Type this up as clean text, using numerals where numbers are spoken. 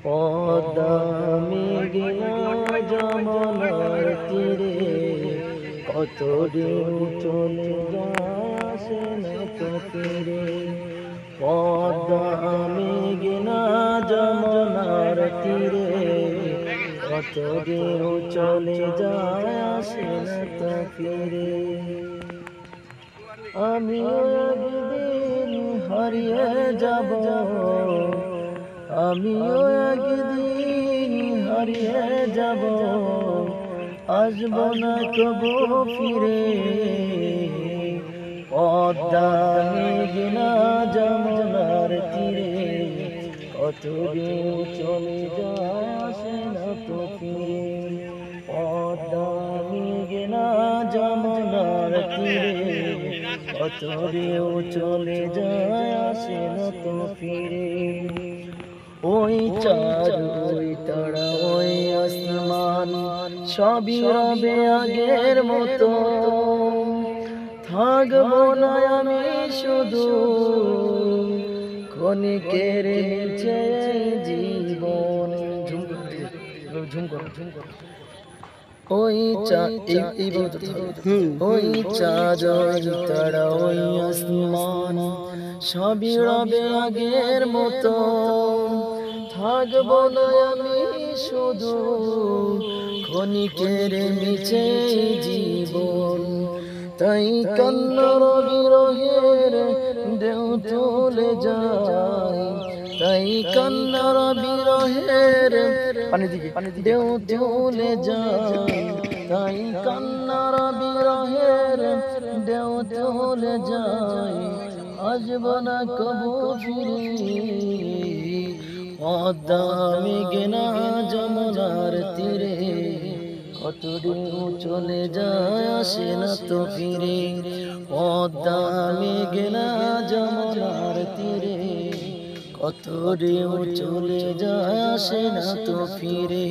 পদ্মা মেঘনা যমুনার তীরে কত দিন চলে যাসে না তো ফিরে। পদ্মা মেঘনা যমুনার তীরে কত দিন চলে যাসে না তো ফিরে। আমিও একদিন হারিয়ে যাব, আমিও একদিন হারিয়ে যাব, আসব না কবু ফিরে। পদ্মা মেঘনা যমুনার তীরে কত দিন চলে যায় আসে না তো ফিরে। পদ্মা মেঘনা যমুনার তীরে কত দিন চলে যায় আসে না তো ফিরে। ওই চাঁদ ওই তারা ওই আসমান সবই রবে আগের মতো, থাকবো না আমি শুধু ক্ষণিকের নিচে জীবন। ওই ওই চাঁদ ওই তারা ওই আসমান সবই রবে আগের মতো, থাকবো না আমি শুধু ক্ষণিকের নিচে জীবন। তাই কান্নার বিরহের ঢেউ তুলে যায়, তাই কান্নার বিরহের ঢেউ তুলে যায়, তাই কান্নার বিরহের ঢেউ তুলে যায়, আসব না কবু ফিরে। পদ্মা মেঘনা যমুনার তীরে কত দিন চলে যায় আসে না তো ফিরে। পদ্মা মেঘনা যমুনার তীরে কত দিন চলে যায় আসে না তো ফিরে।